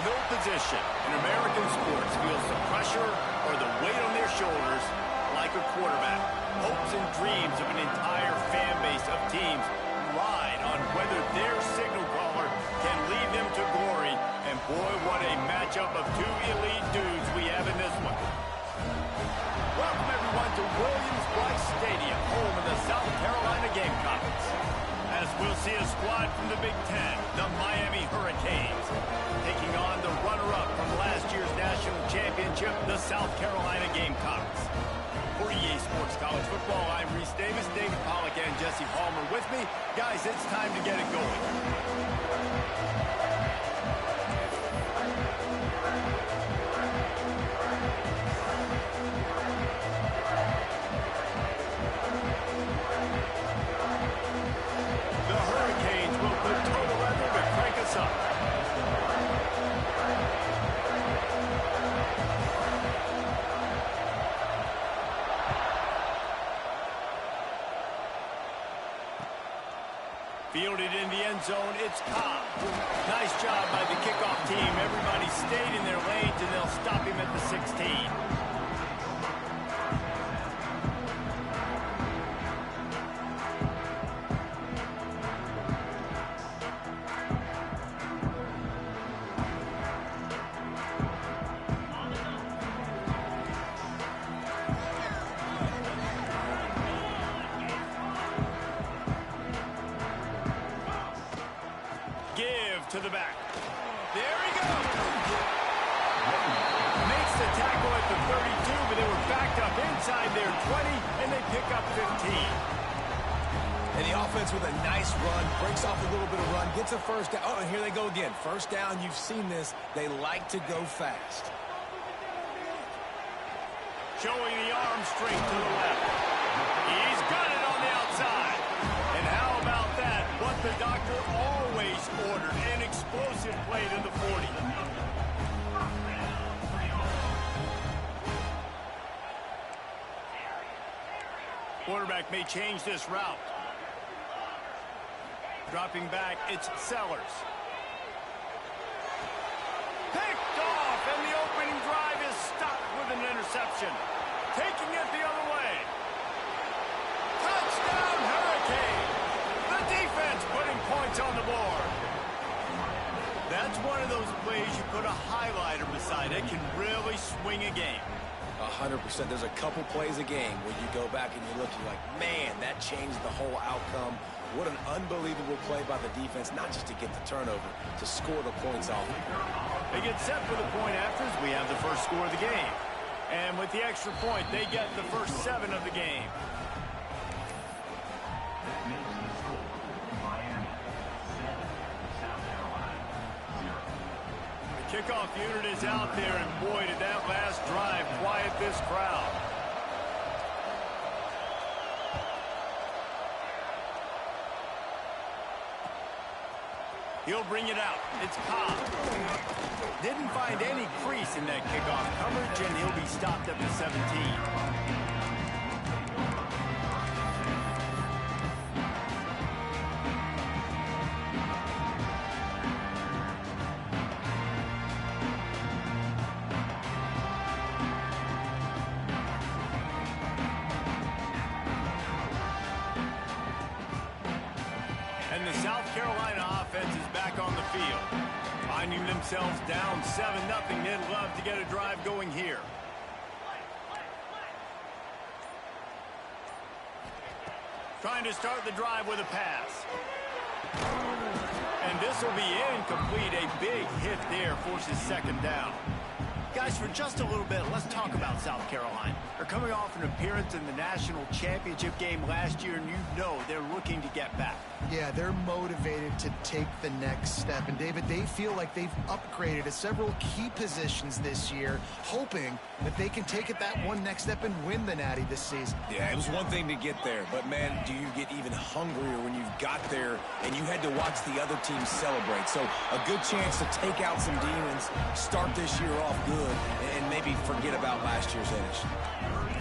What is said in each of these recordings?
No position in American sports feels the pressure or the weight on their shoulders like a quarterback. Hopes and dreams of an entire fan base of teams ride on whether their signal caller can lead them to glory. And boy, what a matchup of two elite dudes we have in this one. Welcome everyone to Williams-Brice Stadium, home of the South Carolina Gamecocks. As we'll see a squad from the Big Ten, the Miami Hurricanes, taking on the runner-up from last year's national championship, the South Carolina Gamecocks. For EA Sports College Football, I'm Reese Davis, David Pollack, and Jesse Palmer with me. Guys, it's time to get it going. Fielded in the end zone, it's Cobb. Nice job by the kickoff team. Everybody stayed in their lanes, and they'll stop him at the 16. To the back. There he goes. Makes the tackle at the 32, but they were backed up inside their 20, and they pick up 15. And the offense with a nice run, breaks off a little bit of run, gets a first down. Oh, and here they go again. First down, you've seen this. They like to go fast. Showing the arm straight to the left. He's got it on the outside. And how about that? What the doctor always ordered, an explosive play to the 40. Quarterback may change this route. Dropping back, it's Sellers. Picked off, and the opening drive is stopped with an interception. Taking it the other way. Touchdown, Hurricane! The defense putting points on the board. That's one of those plays you put a highlighter beside. It can really swing a game. 100%. There's a couple plays a game where you go back and you look, you're like, man, that changed the whole outcome. What an unbelievable play by the defense, not just to get the turnover, to score the points off. They get set for the point afters. We have the first score of the game. And with the extra point, they get the first 7 of the game. Kickoff unit is out there, and boy, did that last drive quiet this crowd. He'll bring it out. It's Cobb. Didn't find any crease in that kickoff coverage, and he'll be stopped at the 17. And the South Carolina offense is back on the field. Finding themselves down 7-0, they'd love to get a drive going here. Trying to start the drive with a pass. And this will be incomplete. A big hit there forces second down. Guys, for just a little bit, let's talk about South Carolina. They're coming off an appearance in the national championship game last year, and you know they're looking to get back. Yeah, they're motivated to take the next step. And, David, they feel like they've upgraded at several key positions this year, hoping that they can take it that one next step and win the Natty this season. Yeah, it was one thing to get there, but, man, do you get even hungrier when you've got there and you had to watch the other team celebrate. So a good chance to take out some demons, start this year off good, and maybe forget about last year's finish.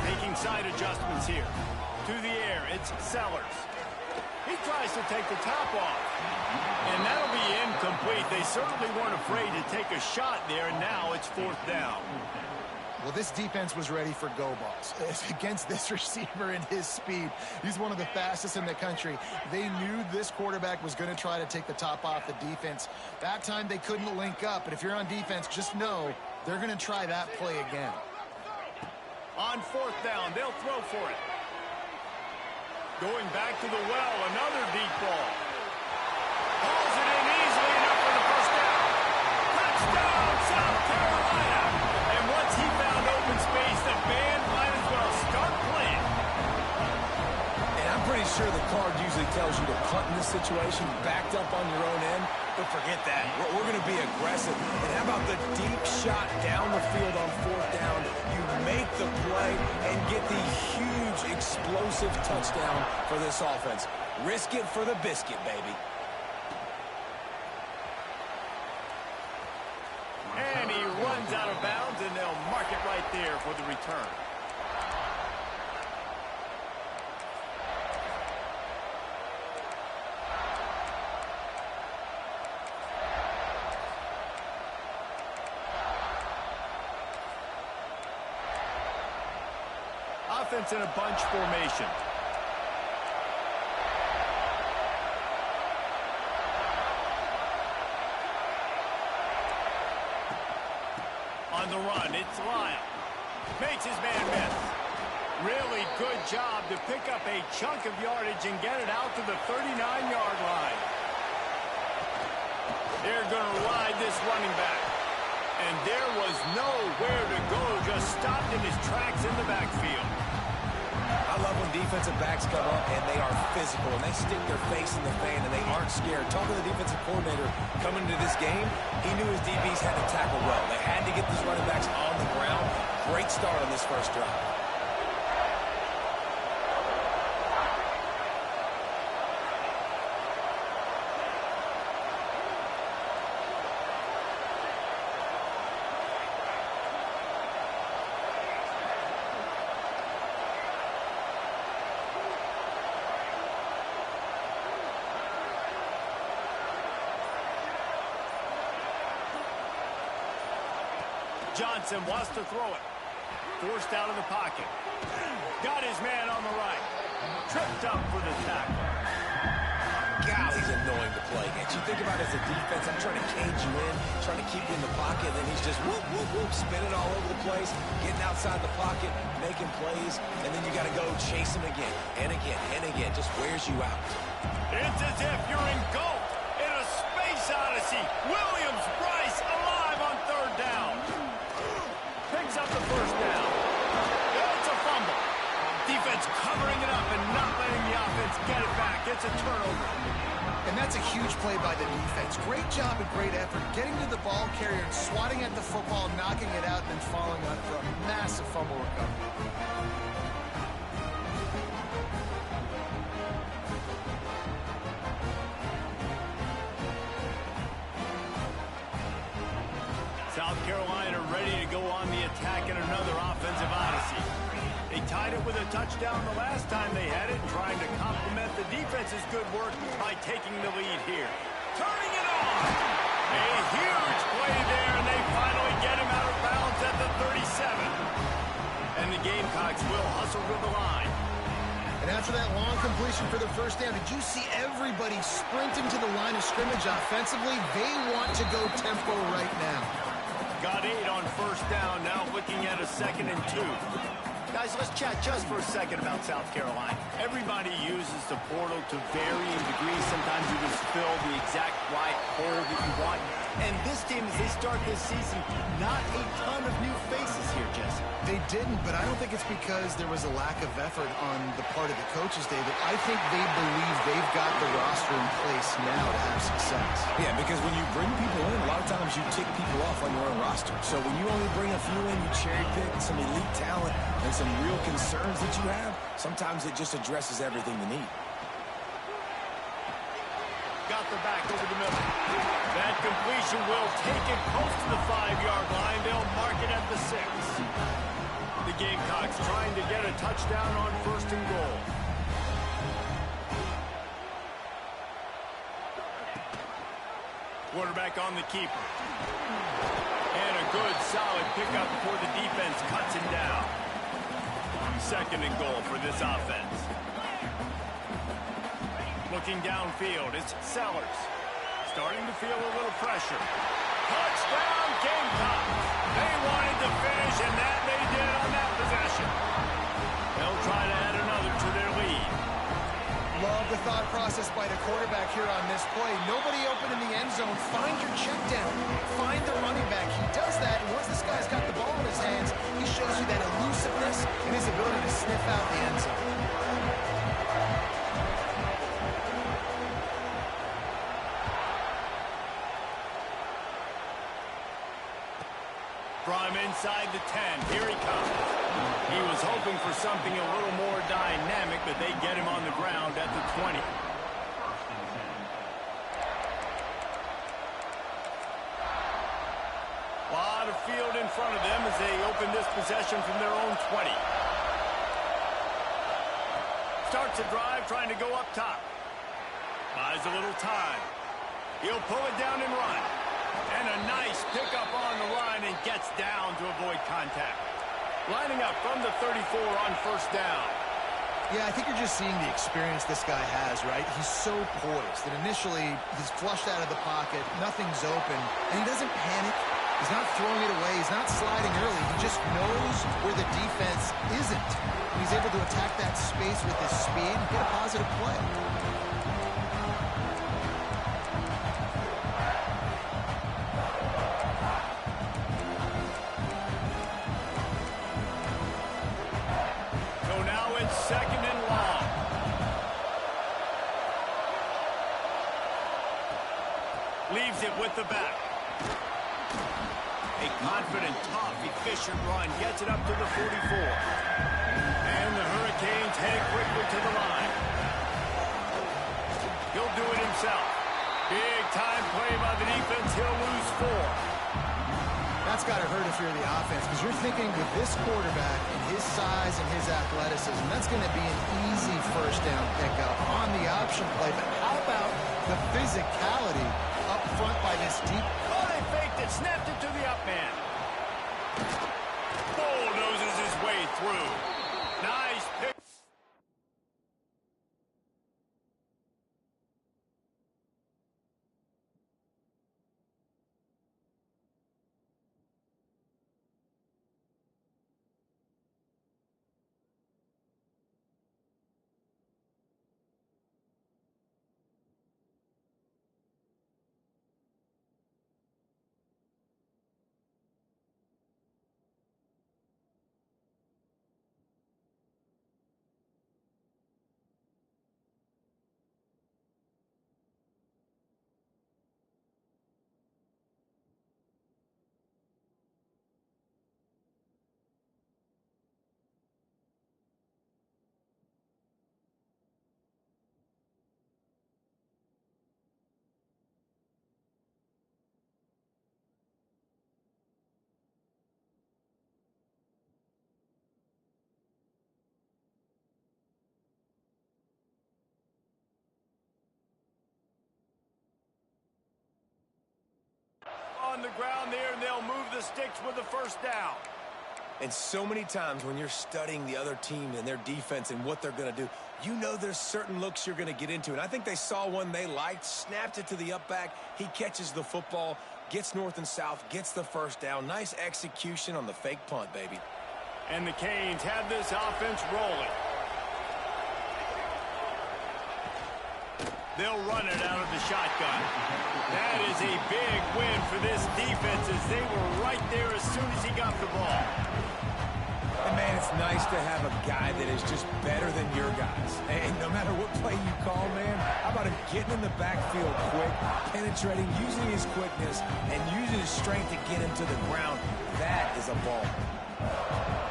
Making side adjustments here. To the air, it's Sellers. He tries to take the top off. And that'll be incomplete. They certainly weren't afraid to take a shot there, and now it's 4th down. Well, this defense was ready for go balls. Against this receiver and his speed, he's one of the fastest in the country. They knew this quarterback was going to try to take the top off the defense. That time they couldn't link up, but if you're on defense, just know they're going to try that play again. On 4th down, they'll throw for it. Going back to the well, another deep ball. Hauls it in easily enough for the first down. Touchdown, South Carolina. And once he found open space, the band might as well start playing. And I'm pretty sure the card usually tells you to punt in this situation, backed up on your own end. But forget that. We're going to be aggressive. And how about the deep shot down the field on 4th down? You make the play and get the huge explosive touchdown for this offense. Risk it for the biscuit, baby. And he runs out of bounds, and they'll mark it right there for the return. Offense in a bunch formation. On the run, it's Lyle. Makes his man miss. Really good job to pick up a chunk of yardage and get it out to the 39-yard line. They're going to ride this running back. And there was nowhere to go, just stopped in his tracks in the backfield. I love when defensive backs come up and they are physical and they stick their face in the fan and they aren't scared. Talking to the defensive coordinator coming into this game, he knew his DBs had to tackle well. They had to get these running backs on the ground. Great start on this first drive. Johnson wants to throw it. Forced out of the pocket. Got his man on the right. Tripped up for the tackle. God, he's annoying to play against. You think about it as a defense, I'm trying to cage you in, trying to keep you in the pocket, and then he's just whoop, whoop, whoop, spinning all over the place, getting outside the pocket, making plays, and then you got to go chase him again, and again, and again. Just wears you out. It's as if you're engulfed in a space odyssey. Williams Bryce alive on 3rd down. Picks up the first down. It's a fumble. Defense covering it up and not letting the offense get it back. It's a turnover. And that's a huge play by the defense. Great job and great effort getting to the ball carrier and swatting at the football, knocking it out, and then following on for a massive fumble recovery. South Carolina ready to go on the attack in another offensive odyssey. They tied it with a touchdown the last time they had it, trying to complement the defense's good work by taking the lead here. Turning it on! A huge play there, and they finally get him out of bounds at the 37. And the Gamecocks will hustle to the line. And after that long completion for the first down, did you see everybody sprinting to the line of scrimmage offensively? They want to go tempo right now. Got 8 on first down, now looking at a 2nd and 2. Guys, let's chat just for a second about South Carolina. Everybody uses the portal to varying degrees. Sometimes you just fill the exact right hole that you want. And this team, as they start this season, not a ton of new faces here, Jesse. They didn't, but I don't think it's because there was a lack of effort on the part of the coaches, David. I think they believe they've got the roster in place now to have success. Yeah, because when you bring people in, a lot of times you tick people off on your own roster. So when you only bring a few in, you cherry pick some elite talent and some real concerns that you have, sometimes it just addresses everything you need. Got the back over the middle. That completion will take it close to the 5-yard line. They'll mark it at the 6. The Gamecocks trying to get a touchdown on 1st and goal. Quarterback on the keeper. And a good, solid pickup before the defense cuts him down. 2nd and goal for this offense. Looking downfield, it's Sellers. Starting to feel a little pressure. Touchdown, Gamecocks! They wanted to finish, and that they did on that possession. They'll try to add another to their lead. Love the thought process by the quarterback here on this play. Nobody open in the end zone. Find your check down. Find the running back. He does that, and once this guy's got the ball in his hands, he shows you that elusiveness and his ability to sniff out the end zone. From inside the 10, here he comes. He was hoping for something a little more dynamic, but they get him on the ground at the 20. A lot of field in front of them as they open this possession from their own 20. Starts a drive trying to go up top. Buys a little time. He'll pull it down and run. And a nice pickup on the line and gets down to avoid contact. Lining up from the 34 on 1st down. Yeah, I think you're just seeing the experience this guy has, right? He's so poised that initially he's flushed out of the pocket, nothing's open, and he doesn't panic. He's not throwing it away. He's not sliding early. He just knows where the defense isn't. He's able to attack that space with his speed and get a positive play. So now it's 2nd and long. Leaves it with the back. A confident, tough, efficient run gets it up to the 44. And the Hurricanes head quickly to the line. He'll do it himself. Big time play by the defense. He'll lose 4. That's got to hurt if you're the offense, because you're thinking with this quarterback and his size and his athleticism, that's going to be an easy 1st down pickup on the option play. But how about the physicality up front by this deep? Oh, they faked it, snapped it to the up man. Bulldozes his way through. Nice pick. On the ground there, and they'll move the sticks with the 1st down. And so many times when you're studying the other team and their defense and what they're going to do, you know there's certain looks you're going to get into. And I think they saw one they liked, snapped it to the up back. He catches the football, gets north and south, gets the 1st down. Nice execution on the fake punt, baby. And the Canes have this offense rolling. They'll run it out of the shotgun. That is a big win for this defense as they were right there as soon as he got the ball. And, man, it's nice to have a guy that is just better than your guys. And no matter what play you call, man, how about him getting in the backfield quick, penetrating, using his quickness, and using his strength to get him to the ground. That is a ball.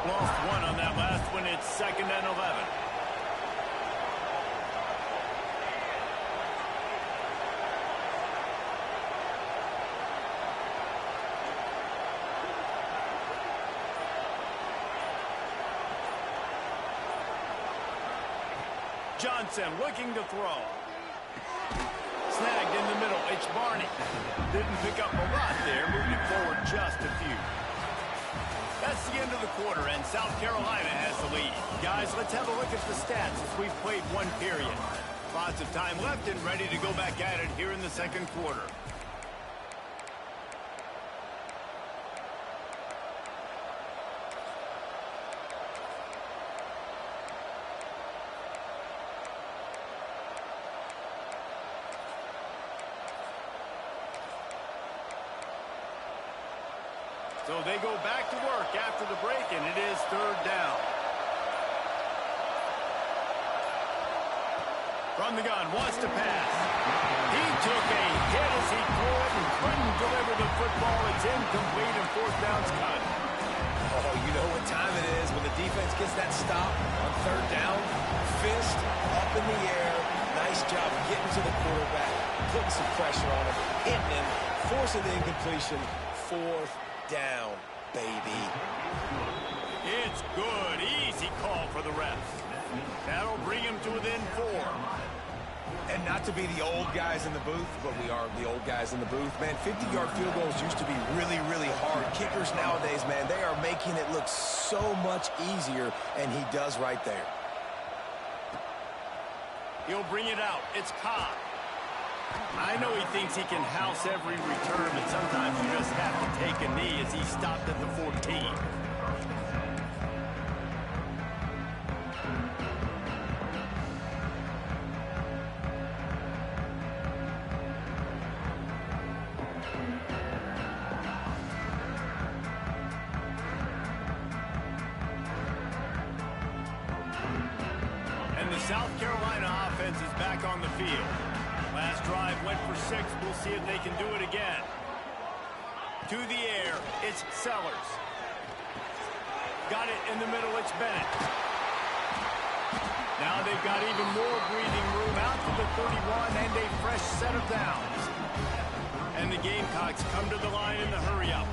Lost 1 on that last one. It's 2nd and 11. Johnson looking to throw. Snagged in the middle it's Barney. Didn't pick up a lot there, moving it forward just a few. That's the end of the quarter, and South Carolina has the lead. Guys, let's have a look at the stats as we've played one period. Lots of time left and ready to go back at it here in the second quarter. So they go back to work after the break, and it is third down. From the gun, wants to pass. He took a hit as he threw it and couldn't deliver the football. It's incomplete and fourth down's cut. Oh, you know what time it is when the defense gets that stop on third down. Fist up in the air. Nice job getting to the quarterback, putting some pressure on him, hitting him, forcing the incompletion. Fourth down, baby. It's good. Easy call for the refs. That'll bring him to within 4. And not to be the old guys in the booth, but we are the old guys in the booth, man. 50-yard field goals used to be really, really hard. Kickers nowadays, man, they are making it look so much easier, and he does right there. He'll bring it out. It's Cobb. I know he thinks he can house every return, but sometimes you just have to take a knee as he stopped at the 14. And the South Carolina offense is back on the field. Last drive went for 6. We'll see if they can do it again. To the air, it's Sellers. Got it in the middle, it's Bennett. Now they've got even more breathing room out to the 31 and a fresh set of downs. And the Gamecocks come to the line in the hurry-up.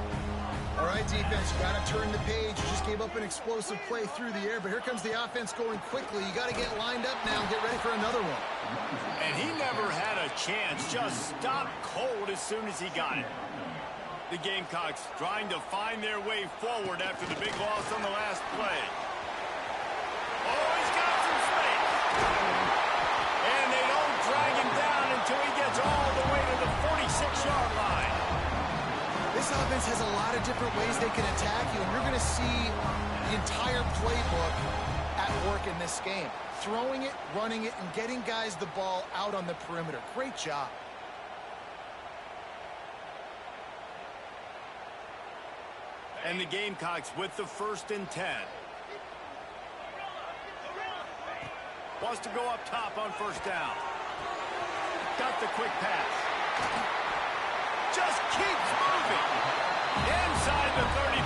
All right, defense, you got to turn the page. You just gave up an explosive play through the air, but here comes the offense going quickly. You got to get lined up now and get ready for another one. And he never had a chance, just stopped cold as soon as he got it. The Gamecocks trying to find their way forward after the big loss on the last play. Oh, he's got some space. And they don't drag him down until he gets all the way to the 46-yard line. This offense has a lot of different ways they can attack you, and you're going to see the entire playbook at work in this game. Throwing it, running it, and getting guys the ball out on the perimeter. Great job. And the Gamecocks with the 1st and 10. Wants to go up top on 1st down. Got the quick pass. Just keeps moving. Inside the 35,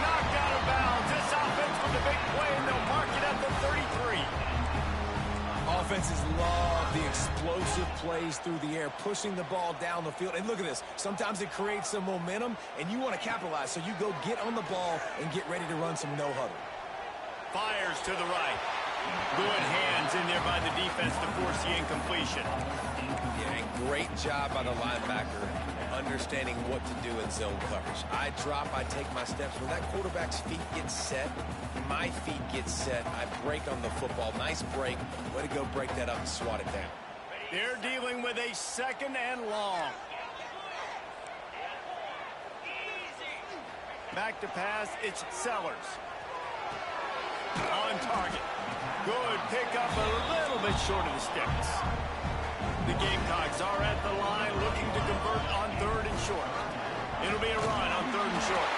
knocked out of bounds. This offense with a big play, and they'll mark it at the 33. Offenses love the explosive plays through the air, pushing the ball down the field. And look at this. Sometimes it creates some momentum, and you want to capitalize. So you go get on the ball and get ready to run some no-huddle. Fires to the right. Good hands in there by the defense to force the incompletion. Yeah, and great job by the linebacker understanding what to do in zone coverage. I drop, I take my steps. When that quarterback's feet get set, my feet get set, I break on the football. Nice break. Way to go break that up and swat it down. They're dealing with a 2nd and long. Back to pass, it's Sellers. On target. Good pickup, a little bit short of the sticks. The Gamecocks are at the line looking to convert on 3rd and short. It'll be a run on 3rd and short.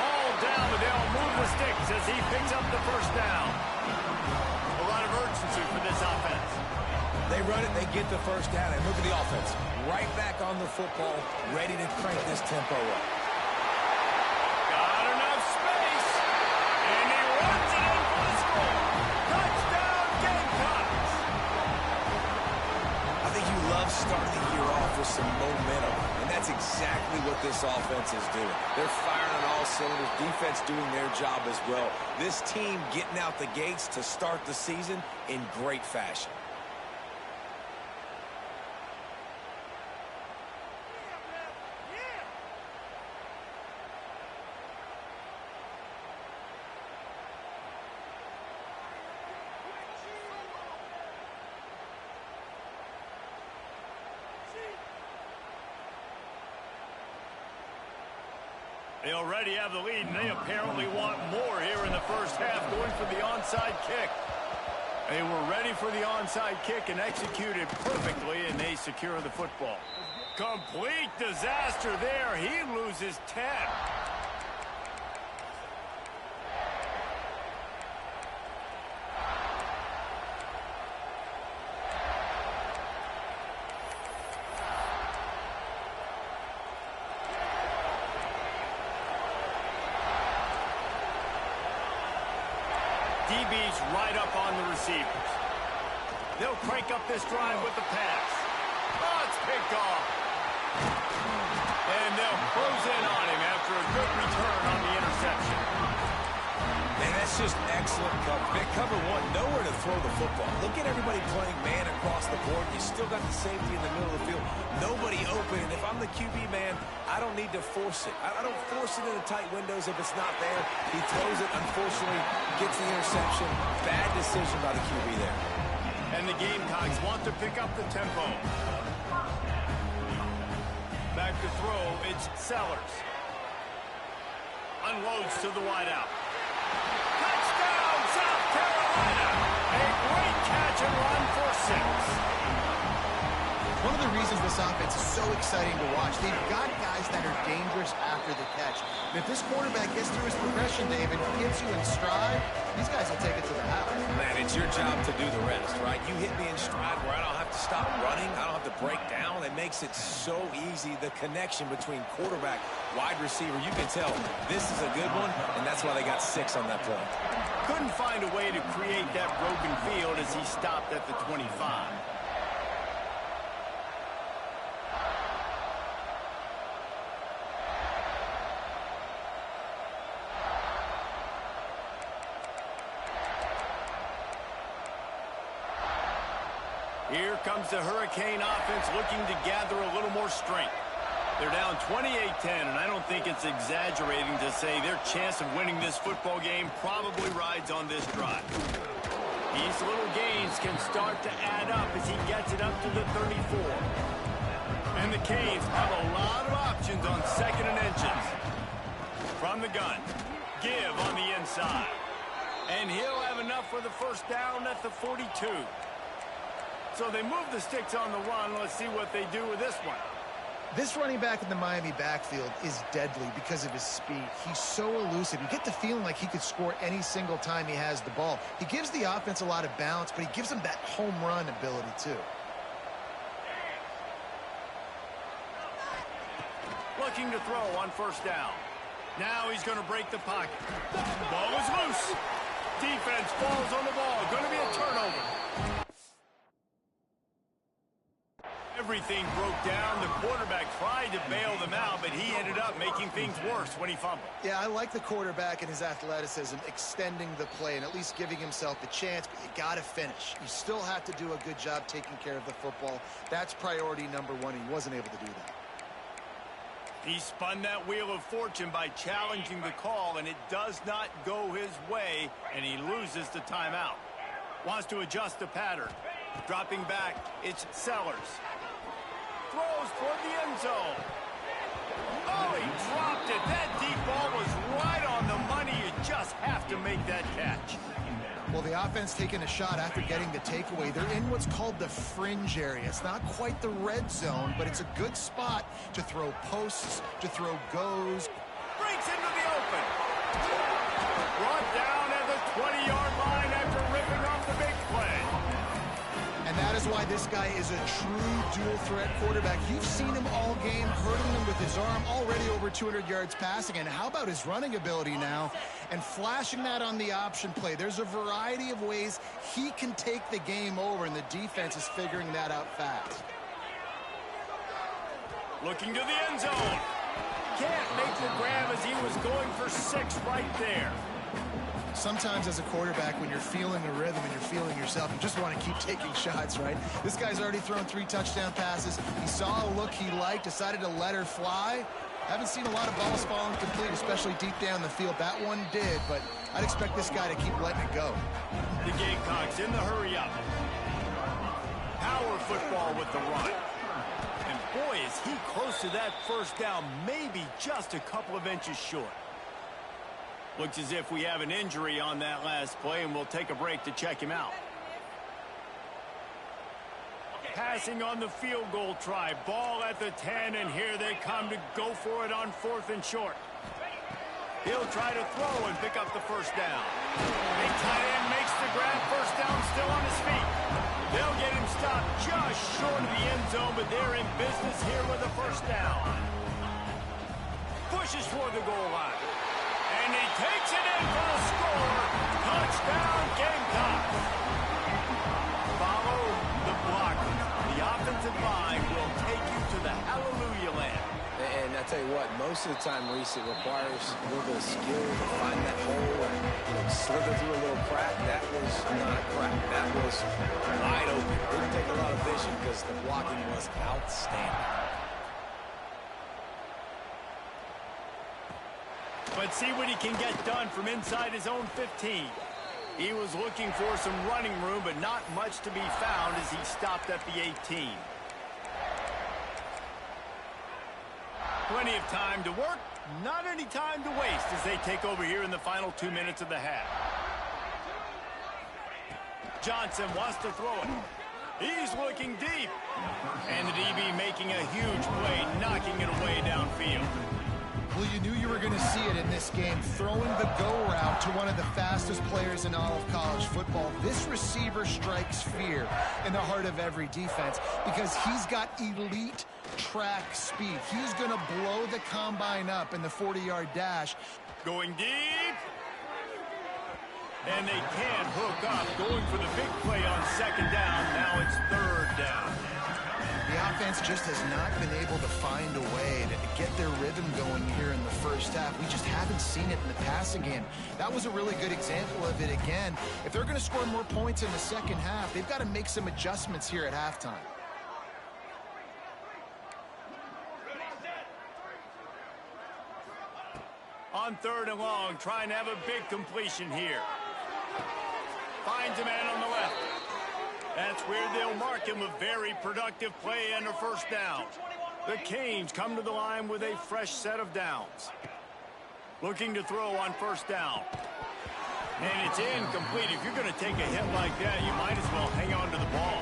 All down, but they'll move the sticks as he picks up the 1st down. A lot of urgency for this offense. They run it, they get the 1st down, and look at the offense. Right back on the football, ready to crank this tempo up. Got enough space, and he runs it in for the score. Touchdown, Gamecocks! I think you love starting the year off with some momentum, and that's exactly what this offense is doing. They're firing on all cylinders, defense doing their job as well. This team getting out the gates to start the season in great fashion. They already have the lead, and they apparently want more here in the first half, going for the onside kick. They were ready for the onside kick and executed perfectly, and they secure the football. Complete disaster there. He loses 10. DB's right up on the receivers. They'll crank up this drive with the pass. Oh, it's picked off. And they'll close in on him after a good return on the interception. Man, that's just excellent cover. Man, cover one, nowhere to throw the football. Look at everybody playing man across the board. You still got the safety in the middle of the field. Nobody open, and if I'm the QB, man, I don't need to force it. I don't force it into tight windows if it's not there. He throws it, unfortunately, gets the interception. Bad decision by the QB there. And the Gamecocks want to pick up the tempo. Back to throw, it's Sellers. Unloads to the wideout. Touchdown, South Carolina! A great catch and run for 6. One of the reasons this offense is so exciting to watch, they've got guys that are dangerous after the catch. And if this quarterback gets through his progression, David, gets you in stride, these guys will take it to the house. Man, it's your job to do the rest, right? You hit me in stride where I don't have to stop running. I don't have to break down. It makes it so easy. The connection between quarterback, wide receiver, you can tell this is a good one, and that's why they got 6 on that play. Couldn't find a way to create that broken field as he stopped at the 25. Here comes the Hurricane offense looking to gather a little more strength. They're down 28-10, and I don't think it's exaggerating to say their chance of winning this football game probably rides on this drive. These little gains can start to add up as he gets it up to the 34. And the Canes have a lot of options on 2nd and inches. From the gun, give on the inside. And he'll have enough for the first down at the 42. So they move the sticks on the run. Let's see what they do with this one. This running back in the Miami backfield is deadly because of his speed. He's so elusive. You get the feeling like he could score any single time he has the ball. He gives the offense a lot of balance, but he gives them that home run ability too. Looking to throw on first down. Now he's going to break the pocket. The ball is loose. Defense falls on the ball. Going to be a turnover. Everything broke down. The quarterback tried to bail them out, but he ended up making things worse when he fumbled. Yeah, I like the quarterback and his athleticism, extending the play and at least giving himself a chance, but you got to finish. You still have to do a good job taking care of the football. That's priority number 1. He wasn't able to do that. He spun that wheel of fortune by challenging the call, and it does not go his way, and he loses the timeout. Wants to adjust the pattern. Dropping back, it's Sellers. Throws toward the end zone. Oh, he dropped it. That deep ball was right on the money. You just have to make that catch. Well, the offense taking a shot after getting the takeaway. They're in what's called the fringe area. It's not quite the red zone, but it's a good spot to throw posts, to throw goes. Breaks into the open. Brought down at the 20-yard line after ripping off the big play. And that is why this guy is a true dual-threat quarterback. You've seen him all game, hurting them with his arm, already over 200 yards passing. And how about his running ability now? And flashing that on the option play. There's a variety of ways he can take the game over, and the defense is figuring that out fast. Looking to the end zone. Can't make the grab as he was going for 6 right there. Sometimes as a quarterback, when you're feeling the rhythm and you're feeling yourself, you just want to keep taking shots, right? This guy's already thrown 3 touchdown passes. He saw a look he liked, decided to let her fly. Haven't seen a lot of balls falling complete, especially deep down the field. That one did, but I'd expect this guy to keep letting it go. The Gamecocks in the hurry up. Power football with the run. And Boy, is he close to that first down, maybe just a couple of inches short. Looks as if we have an injury on that last play, and we'll take a break to check him out. Passing on the field goal try. Ball at the 10, and here they come to go for it on 4th and short. He'll try to throw and pick up the first down. Big tight end makes the grab. First down, still on his feet. They'll get him stopped just short of the end zone, but they're in business here with a first down. Pushes toward the goal line. And he takes it in for the score. Touchdown, Gamecocks. Follow the blocker. The offensive line will take you to the hallelujah land. And I tell you what, most of the time, Reese, it requires a little bit of skill to find that hole and slither through a little crack. That was not a crack. That was wide open. It didn't take a lot of vision because the blocking was outstanding. But see what he can get done from inside his own 15. He was looking for some running room, but not much to be found as he stopped at the 18. Plenty of time to work, not any time to waste as they take over here in the final 2 minutes of the half. Johnson wants to throw it. He's looking deep. And the DB making a huge play, knocking it away downfield. Well, you knew you were going to see it in this game, throwing the go route to one of the fastest players in all of college football. This receiver strikes fear in the heart of every defense because he's got elite track speed. He's going to blow the combine up in the 40-yard dash. Going deep. And they can't hook up. Going for the big play on 2nd down. Now it's 3rd down. The offense just has not been able to find a way to get their rhythm going here in the first half. We just haven't seen it in the passing game. That was a really good example of it again. If they're going to score more points in the second half, they've got to make some adjustments here at halftime. On 3rd and long, trying to have a big completion here. Finds a man on the left. That's where they'll mark him. A very productive play and a first down. The Canes come to the line with a fresh set of downs. Looking to throw on 1st down. And it's incomplete. If you're going to take a hit like that, you might as well hang on to the ball.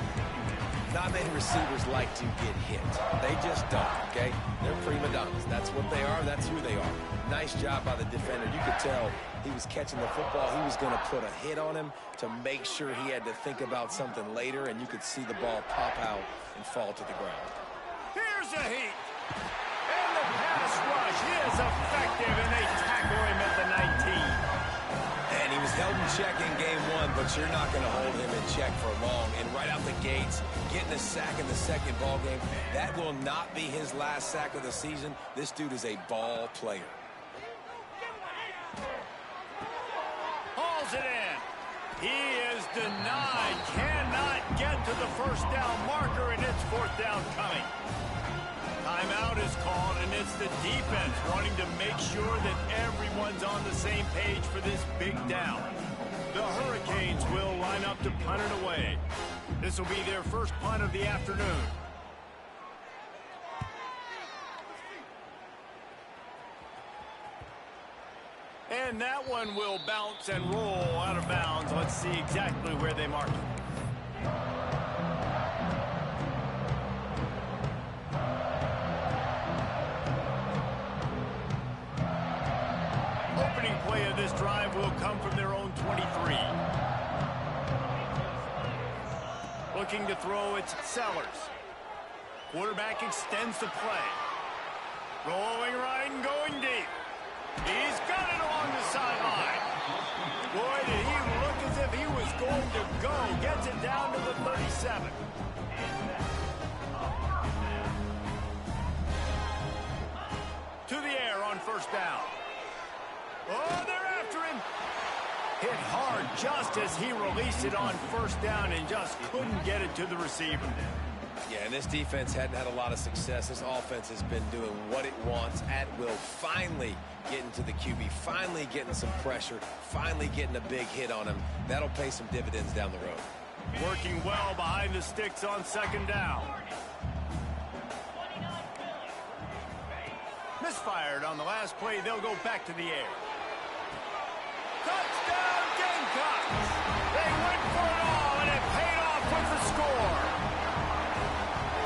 Not many receivers like to get hit. They just don't, okay? They're prima donnas. That's what they are. That's who they are. Nice job by the defender. You could tell he was catching the football. He was going to put a hit on him to make sure he had to think about something later, and you could see the ball pop out and fall to the ground. Here's a heat. And the pass rush is effective, and they tackle him at the 19. And he was held in check in game 1, but you're not going to hold him in check for long. And right out the gates, getting a sack in the second ball game, that will not be his last sack of the season. This dude is a ball player. Hauls it in. He is denied. Cannot get to the first down marker, and it's 4th down coming. Timeout is called, and it's the defense wanting to make sure that everyone's on the same page for this big down. The Hurricanes will line up to punt it away. This will be their first punt of the afternoon. And that one will bounce and roll out of bounds. Let's see exactly where they mark it. Opening play of this drive will come from their own 23. Looking to throw, it's Sellers. Quarterback extends the play. Rolling right and going deep. He's got it along the sideline. Boy, did he look as if he was going to go. Gets it down to the 37. To the air on 1st down. Oh, they're after him. Hit hard just as he released it on 1st down and just couldn't get it to the receiver. Yeah, and this defense hadn't had a lot of success. This offense has been doing what it wants at will. Finally getting to the QB, finally getting some pressure, finally getting a big hit on him. That'll pay some dividends down the road. Working well behind the sticks on 2nd down. expired. On the last play, they'll go back to the air. Touchdown, Gamecocks! They went for it all, and it paid off with the score.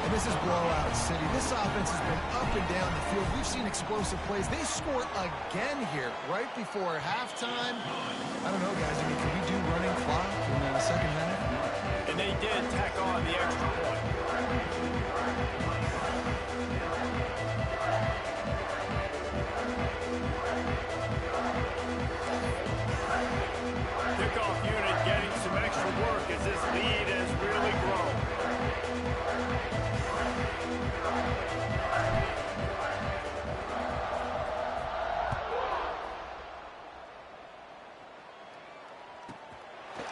And this is blowout city. This offense has been up and down the field. We've seen explosive plays. They score again here right before halftime. I don't know, guys. I mean, can we do running clock in the second half? And they did tack on the extra point. Kickoff unit getting some extra work as this lead has really grown.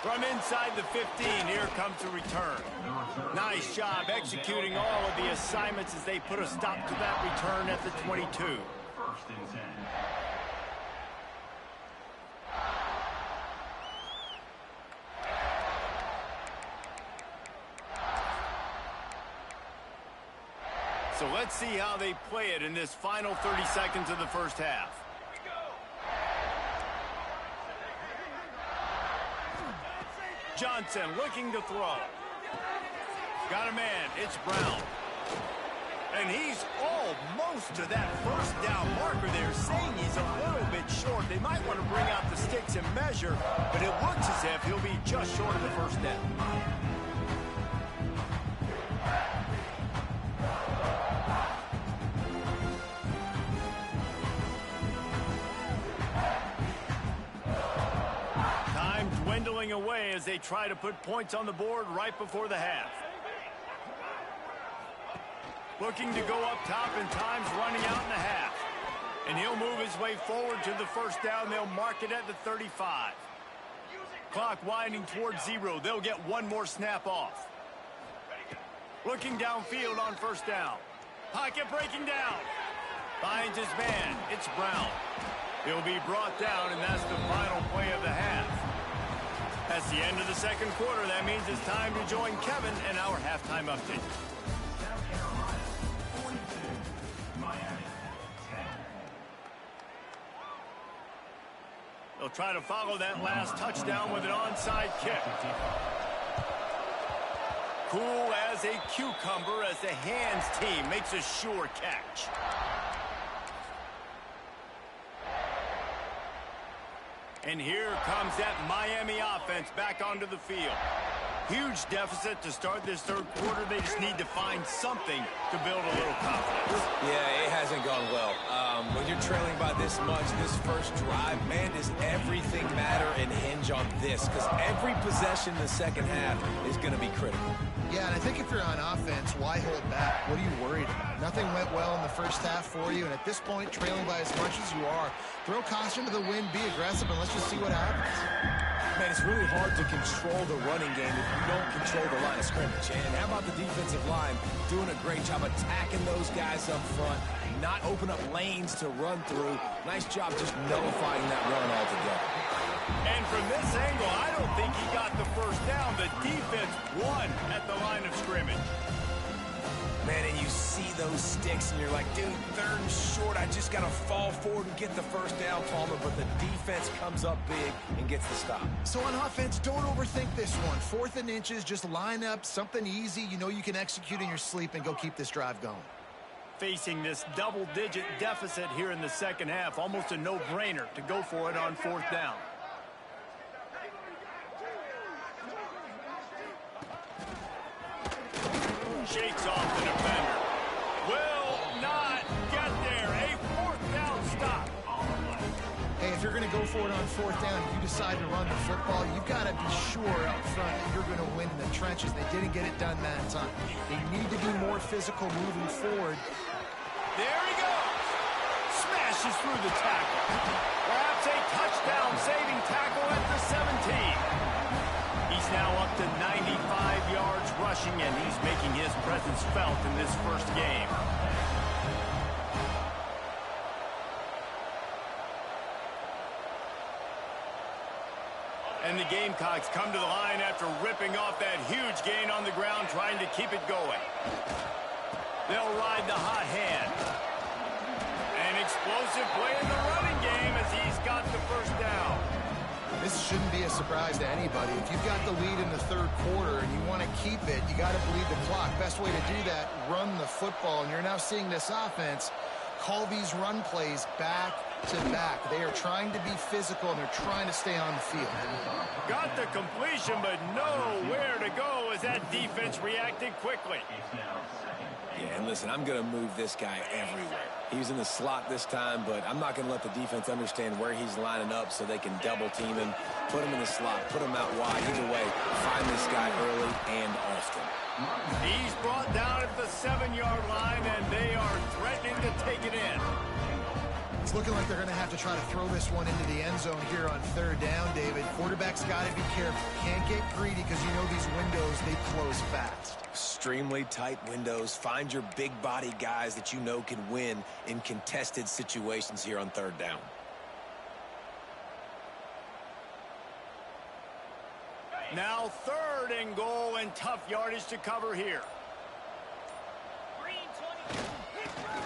From inside the 15, here comes the return. Nice job executing all of the assignments as they put a stop to that return at the 22. First and 10. So let's see how they play it in this final 30 seconds of the first half. Johnson looking to throw. Got a man, it's Brown. And he's almost to that first down marker there, saying he's a little bit short. They might want to bring out the sticks and measure, but it looks as if he'll be just short of the first down. Dwindling away as they try to put points on the board right before the half. Looking to go up top, and time's running out in the half. And he'll move his way forward to the first down. They'll mark it at the 35. Clock winding towards 0. They'll get one more snap off. Looking downfield on first down. Pocket breaking down. Finds his man. It's Brown. He'll be brought down, and that's the final play of the half. That's the end of the second quarter. That means it's time to join Kevin in our halftime update. They'll try to follow that last touchdown with an onside kick. Cool as a cucumber as the hands team makes a sure catch. And here comes that Miami offense back onto the field. Huge deficit to start this third quarter. They just need to find something to build a little confidence. Yeah, it hasn't gone well. When you're trailing by this much, this first drive, man, does everything matter and hinge on this? Because every possession in the second half is going to be critical. Yeah, and I think if you're on offense, why hold back? What are you worried about? Nothing went well in the first half for you, and at this point, trailing by as much as you are, throw caution to the wind, be aggressive, and let's just see what happens. Man, it's really hard to control the running game if you don't control the line of scrimmage. And how about the defensive line doing a great job attacking those guys up front, not open up lanes to run through. Nice job just nullifying that run altogether. And from this angle, I don't think he got the first down. The defense won at the line of scrimmage. Man, and you see those sticks, and you're like, dude, third and short. I just got to fall forward and get the first down, Palmer. But the defense comes up big and gets the stop. So on offense, don't overthink this one. 4th and inches, just line up something easy you know you can execute in your sleep and go keep this drive going. Facing this double-digit deficit here in the second half, almost a no-brainer to go for it on 4th down. Shakes off the defender. Will not get there. A 4th down stop. Hey, if you're going to go for it on 4th down, if you decide to run the football, you've got to be sure up front that you're going to win in the trenches. They didn't get it done that time. They need to be more physical moving forward. There he goes. Smashes through the tackle. Perhaps a touchdown-saving tackle at the 17. He's now up to 95 yards rushing, and he's making his presence felt in this first game. And the Gamecocks come to the line after ripping off that huge gain on the ground, trying to keep it going. They'll ride the hot hand. And explosive play in the running game as he's got the first down. This shouldn't be a surprise to anybody. If you've got the lead in the third quarter and you want to keep it, you got to bleed the clock. Best way to do that, run the football. And you're now seeing this offense call these run plays back to back. They are trying to be physical, and they're trying to stay on the field. Got the completion, but nowhere to go as that defense reacted quickly. Yeah, and listen, I'm going to move this guy everywhere. He's in the slot this time, but I'm not going to let the defense understand where he's lining up so they can double team him, put him in the slot, put him out wide. Either way, find this guy early and often. He's brought down at the 7-yard line, and they are threatening to take it in. It's looking like they're going to have to try to throw this one into the end zone here on third down, David. Quarterback's got to be careful. Can't get greedy because you know these windows, they close fast. Extremely tight windows. Find your big body guys that you know can win in contested situations here on third down. Now 3rd and goal, and tough yardage to cover here.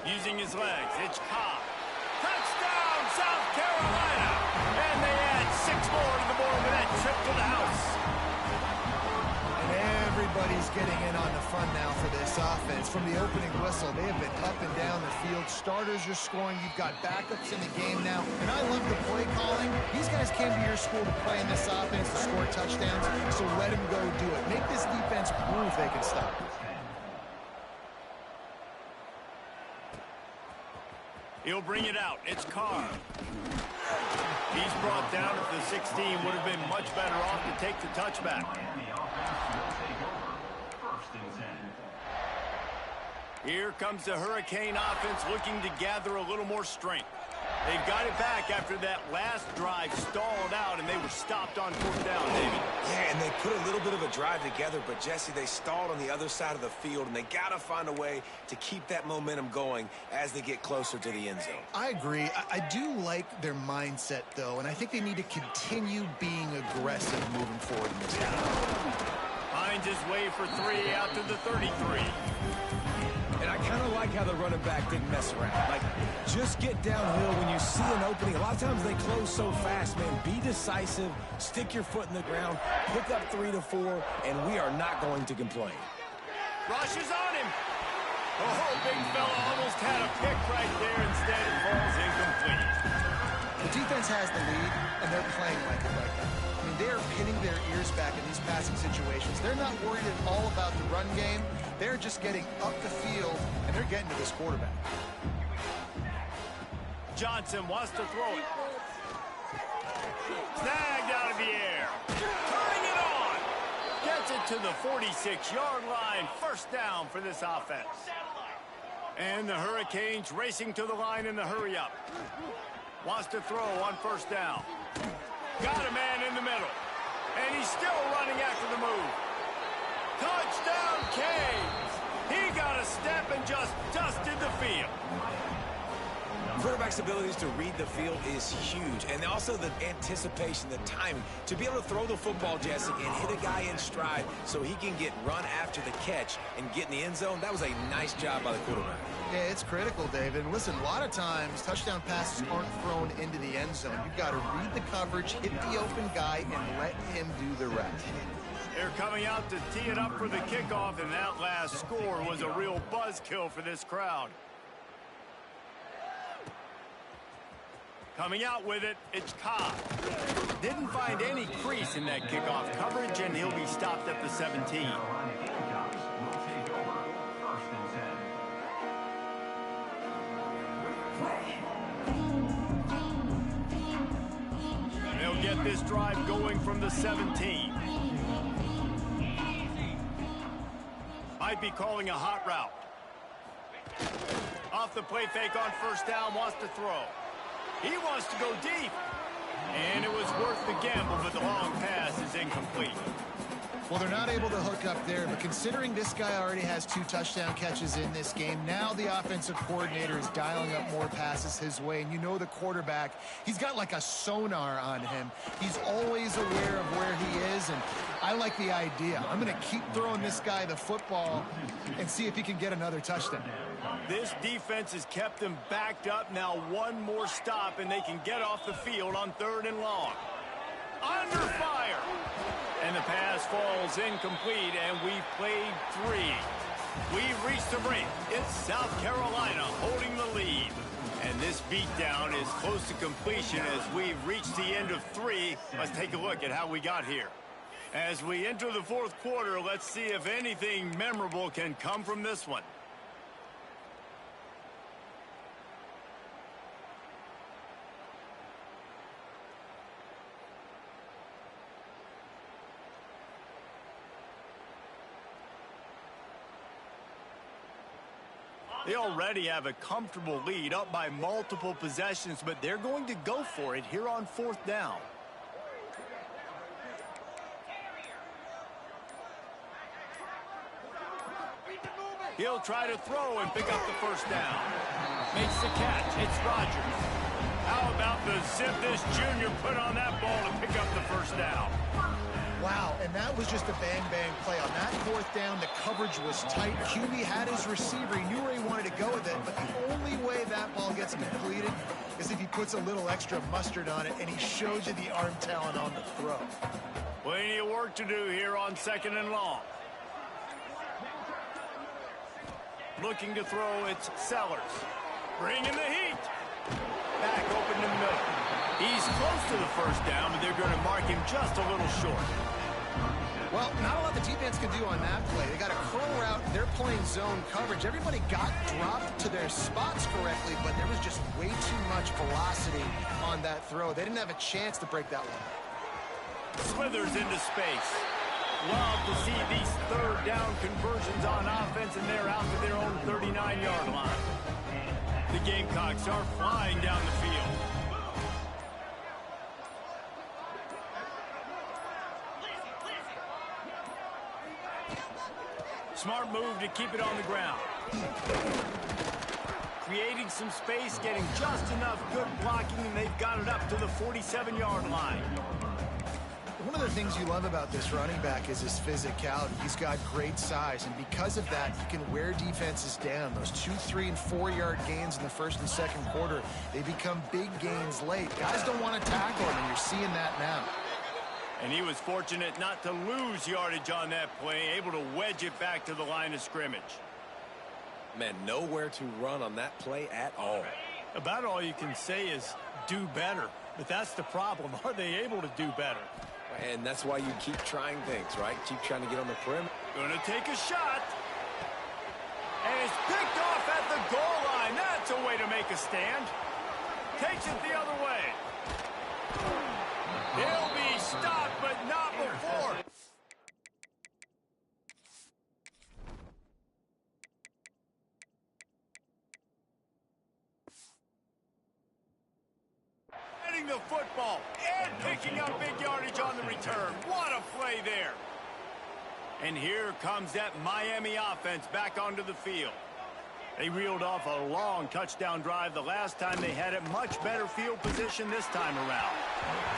Using his legs, it's Cobb. Touchdown, South Carolina! And they add 6 more to the board with that trip to the house. And everybody's getting in on the fun now for this offense. From the opening whistle, they have been up and down the field. Starters are scoring. You've got backups in the game now. And I love the play calling. These guys came to your school to play in this offense to score touchdowns, so let them go do it. Make this defense prove they can stop it. He'll bring it out. It's Carr. He's brought down at the 16. Would have been much better off to take the touchback. Here comes the Hurricane offense looking to gather a little more strength. They've got it back after that last drive stalled out, and they were stopped on 4th down, David. Yeah, and they put a little bit of a drive together, but, Jesse, they stalled on the other side of the field, and they got to find a way to keep that momentum going as they get closer to the end zone. I agree. I do like their mindset, though, and I think they need to continue being aggressive moving forward in this game. Finds his way for 3 out to the 33. And I kind of like how the running back didn't mess around. Like, just get downhill when you see an opening. A lot of times they close so fast, man. Be decisive, stick your foot in the ground, pick up 3 to 4, and we are not going to complain. Rushes on him. Oh, big fella almost had a pick right there. Instead, it falls incomplete. The defense has the lead, and they're playing like it right now. I mean, they are pinning their ears back in these passing situations. They're not worried at all about the run game. They're just getting up the field, and they're getting to this quarterback. Johnson wants to throw it. Snagged out of the air. Turning it on. Gets it to the 46-yard line. First down for this offense. And the Hurricanes racing to the line in the hurry-up. Wants to throw on 1st down. Got a man in the middle. And he's still running after the move. Touchdown, Canes! He got a step and just dusted the field. Quarterback's abilities to read the field is huge, and also the anticipation, the timing. To be able to throw the football, Jesse, and hit a guy in stride so he can get run after the catch and get in the end zone, that was a nice job by the quarterback. Yeah, it's critical, David. And listen, a lot of times touchdown passes aren't thrown into the end zone. You've got to read the coverage, hit the open guy, and let him do the rest. They're coming out to tee it up for the kickoff, and that last score was a real buzzkill for this crowd. Coming out with it, it's Cobb. Didn't find any crease in that kickoff coverage, and he'll be stopped at the 17. They'll get this drive going from the 17. Might be calling a hot route. Off the play fake on 1st down, wants to throw. He wants to go deep. And it was worth the gamble, but the long pass is incomplete. Well, they're not able to hook up there, but considering this guy already has 2 touchdown catches in this game, now the offensive coordinator is dialing up more passes his way. And you know the quarterback, he's got like a sonar on him. He's always aware of where he is, and I like the idea. I'm going to keep throwing this guy the football and see if he can get another touchdown. This defense has kept them backed up. Now one more stop, and they can get off the field on 3rd and long. Under fire. And the pass falls incomplete, and we've played 3. We've reached the break. It's South Carolina holding the lead. And this beatdown is close to completion as we've reached the end of 3. Let's take a look at how we got here. As we enter the 4th quarter, let's see if anything memorable can come from this one. They already have a comfortable lead, up by multiple possessions, but they're going to go for it here on 4th down. He'll try to throw and pick up the 1st down. Makes the catch. It's Rodgers. How about the zip this junior put on that ball to pick up the 1st down? Wow, and that was just a bang-bang play. On that 4th down, the coverage was tight. QB had his receiver. He knew where he wanted to go with it, but the only way that ball gets completed is if he puts a little extra mustard on it, and he shows you the arm talent on the throw. Plenty of work to do here on 2nd and long. Looking to throw, it's Sellers. Bringing the heat. Back open in the middle. He's close to the 1st down, but they're going to mark him just a little short. Well, not a lot the defense can do on that play. They got a curl route. They're playing zone coverage. Everybody got dropped to their spots correctly, but there was just way too much velocity on that throw. They didn't have a chance to break that one. Slithers into space. Love to see these 3rd down conversions on offense, and they're out to their own 39-yard line. The Gamecocks are flying down the field. Smart move to keep it on the ground. Creating some space, getting just enough good blocking, and they've got it up to the 47-yard line. One of the things you love about this running back is his physicality. He's got great size, and because of that, he can wear defenses down. Those 2-, 3-, and 4-yard gains in the 1st and 2nd quarter, they become big gains late. Guys don't want to tackle him, and you're seeing that now. And he was fortunate not to lose yardage on that play, able to wedge it back to the line of scrimmage. Man, nowhere to run on that play at all. About all you can say is do better. But that's the problem. Are they able to do better? And that's why you keep trying things, right? Keep trying to get on the perimeter. Going to take a shot. And it's picked off at the goal line. That's a way to make a stand. Takes it the other way. He'll be stopped, but not before. Getting the football and picking up big yardage on the return. What a play there. And here comes that Miami offense back onto the field. They reeled off a long touchdown drive the last time. They had a much better field position this time around.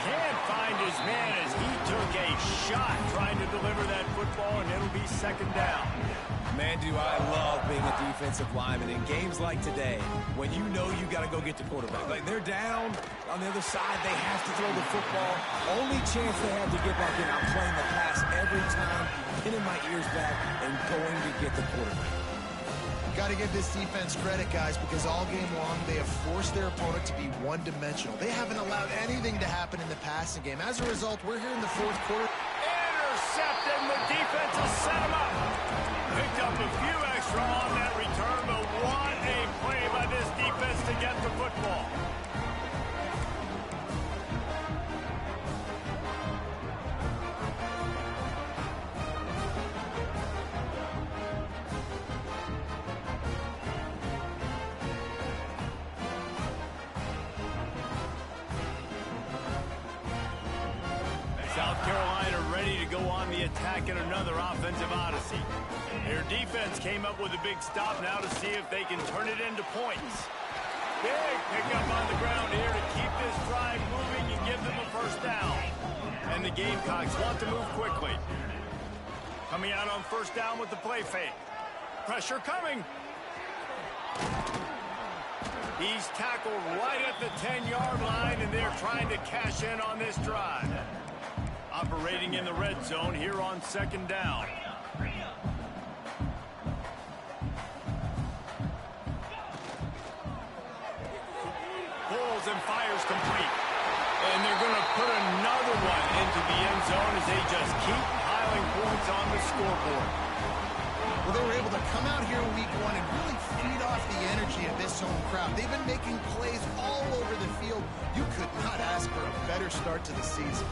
Can't find his man as he took a shot trying to deliver that football, and it'll be 2nd down. Man, do I love being a defensive lineman in games like today when you know you got to go get the quarterback. Like, they're down on the other side. They have to throw the football. Only chance they have to get back in. I'm playing the pass every time, pinning my ears back and going to get the quarterback. Got to give this defense credit, guys, because all game long they have forced their opponent to be one-dimensional. They haven't allowed anything to happen in the passing game. As a result, we're here in the 4th quarter. Intercepted, and the defense has set him up. Picked up a few extra on that return, but what a play by this defense to get the football. South Carolina ready to go on the attack in another offensive odyssey. Their defense came up with a big stop now to see if they can turn it into points. Big pickup on the ground here to keep this drive moving and give them a 1st down. And the Gamecocks want to move quickly. Coming out on 1st down with the play fake. Pressure coming. He's tackled right at the 10-yard line, and they're trying to cash in on this drive. Operating in the red zone here on 2nd down. Pulls and fires complete. And they're going to put another one into the end zone as they just keep piling points on the scoreboard. Well, they were able to come out here week 1 and really feed off the energy of this home crowd. They've been making plays all over the field. You could not ask for a better start to the season.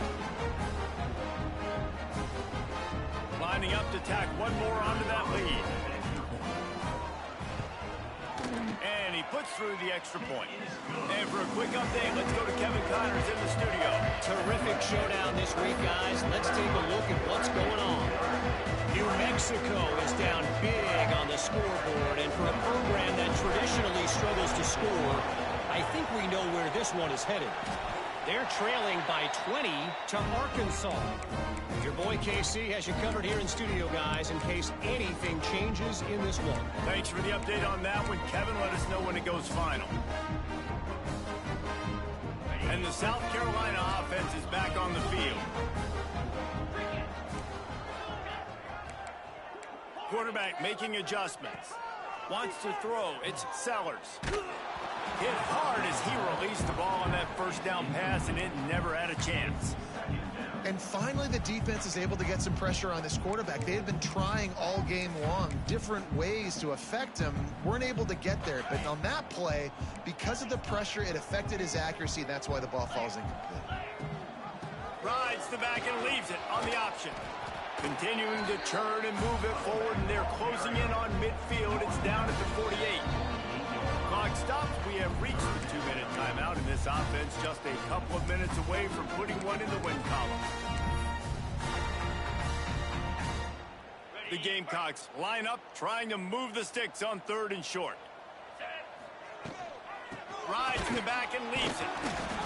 Lining up to tack one more onto that lead. And he puts through the extra point. And for a quick update, let's go to Kevin Connors in the studio. Terrific showdown this week, guys. Let's take a look at what's going on. New Mexico is down big on the scoreboard, and for a program that traditionally struggles to score, I think we know where this one is headed. They're trailing by 20 to Arkansas. Your boy KC has you covered here in studio, guys, in case anything changes in this one. Thanks for the update on that one, Kevin. Let us know when it goes final. And the South Carolina offense is back on the field. Quarterback making adjustments. Wants to throw. It's Sellers. Hit hard as he released the ball on that first down pass, and it never had a chance. And finally, the defense is able to get some pressure on this quarterback. They had been trying all game long different ways to affect him. Weren't able to get there. But on that play, because of the pressure, it affected his accuracy. That's why the ball falls incomplete. Rides the back and leaves it on the option. Continuing to churn and move it forward, and they're closing in on midfield. It's down at the 48. Clock stops. We have reached the 2-minute timeout, and this offense just a couple of minutes away from putting one in the win column. The Gamecocks line up, trying to move the sticks on 3rd and short. Rides in the back and leaves it.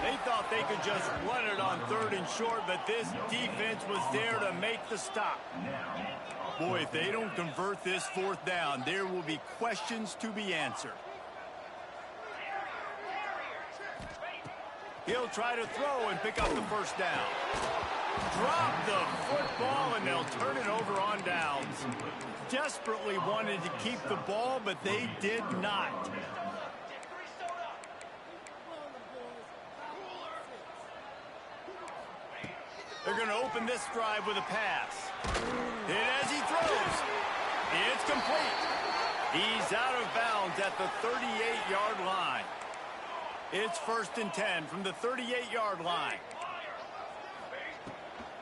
They thought they could just run it on 3rd and short, but this defense was there to make the stop. Boy, if they don't convert this 4th down, there will be questions to be answered. He'll try to throw and pick up the 1st down. Drop the football, and they'll turn it over on downs. Desperately wanted to keep the ball, but they did not. They're going to open this drive with a pass. Hit as he throws. It's complete. He's out of bounds at the 38-yard line. It's 1st and 10 from the 38-yard line.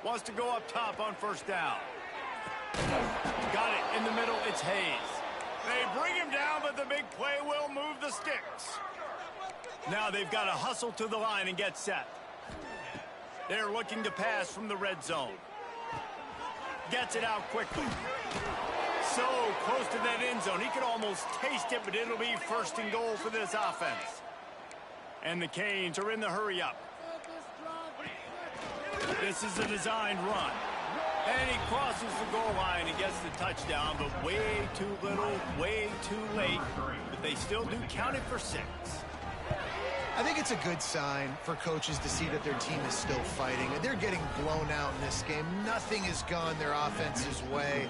Wants to go up top on 1st down. Got it in the middle. It's Hayes. They bring him down, but the big play will move the sticks. Now they've got to hustle to the line and get set. They're looking to pass from the red zone. Gets it out quickly. So close to that end zone. He could almost taste it, but it'll be 1st and goal for this offense. And the Canes are in the hurry-up. This is a designed run. And he crosses the goal line and gets the touchdown, but way too little, way too late. But they still do count it for 6. I think it's a good sign for coaches to see that their team is still fighting. They're getting blown out in this game. Nothing has gone their offense's way.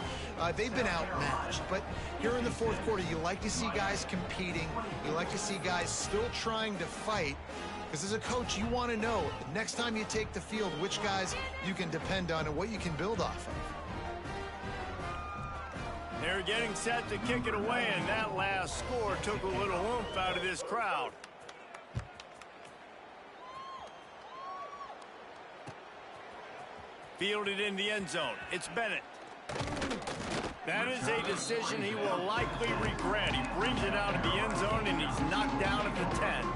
They've been outmatched. But here in the 4th quarter, you like to see guys competing. You like to see guys still trying to fight. Because as a coach, you want to know, the next time you take the field, which guys you can depend on and what you can build off of. They're getting set to kick it away, and that last score took a little oomph out of this crowd. Fielded in the end zone. It's Bennett. That is a decision he will likely regret. He brings it out of the end zone, and he's knocked down at the 10.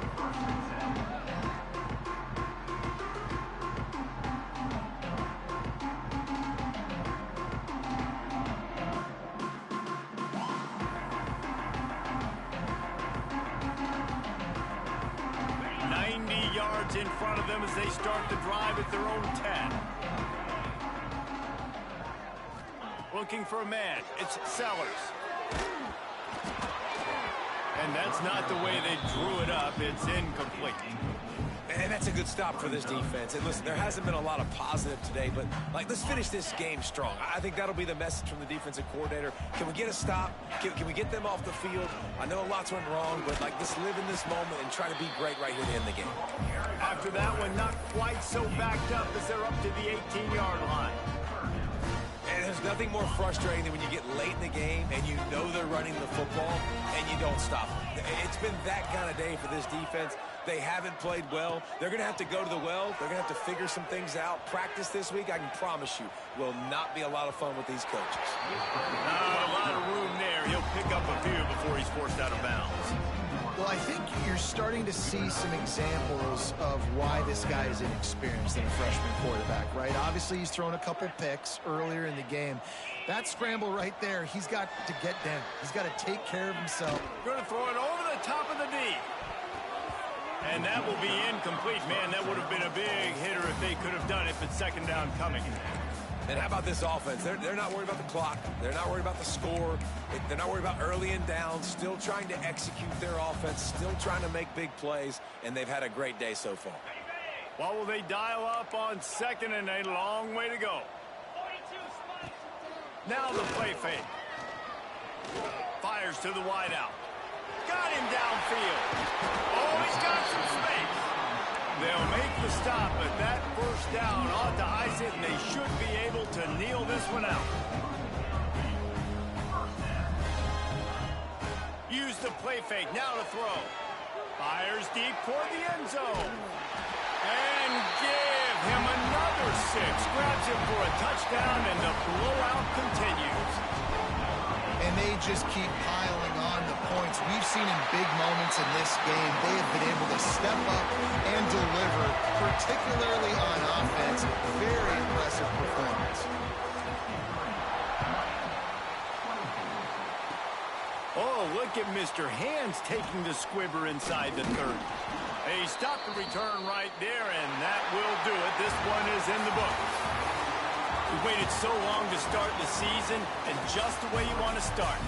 In front of them as they start the drive at their own 10. Looking for a man. It's Sellers. And that's not the way they drew it up. It's incomplete. And that's a good stop for this defense. And listen, there hasn't been a lot of positive today, but let's finish this game strong. I think that'll be the message from the defensive coordinator. Can we get a stop? Can we get them off the field? I know a lot's went wrong, but let's live in this moment and try to be great right here to end the game. After that one, not quite so backed up as they're up to the 18-yard line. And there's nothing more frustrating than when you get late in the game and you know they're running the football and you don't stop them. It's been that kind of day for this defense. They haven't played well. They're going to have to go to the well. They're going to have to figure some things out. Practice this week, I can promise you, will not be a lot of fun with these coaches. Not a lot of room there. He'll pick up a few before he's forced out of bounds. Well, I think you're starting to see some examples of why this guy is inexperienced in a freshman quarterback, right? Obviously, he's thrown a couple picks earlier in the game. That scramble right there, he's got to get down. He's got to take care of himself. Going to throw it over the top of the D. And that will be incomplete. Man, that would have been a big hitter if they could have done it, but second down coming. And how about this offense? They're not worried about the clock. They're not worried about the score. They're not worried about early and down. Still trying to execute their offense. Still trying to make big plays. And they've had a great day so far. What will they dial up on second and a long way to go? Now the play fake. Fires to the wideout. Got him downfield. Oh, he's got some space. They'll make the stop, but that first down ought to ice it, and they should be able to kneel this one out. Use the play fake, now to throw. Fires deep toward the end zone. And give him another 6. Grabs him for a touchdown, and the blowout continues. And they just keep piling on the points. We've seen in big moments in this game, they have been able to step up and deliver, particularly on offense. Very impressive performance. Oh, look at Mr. Hands taking the squibber inside the 30. He stopped the return right there, and that will do it. This one is in the books. We waited so long to start the season, and just the way you want to start.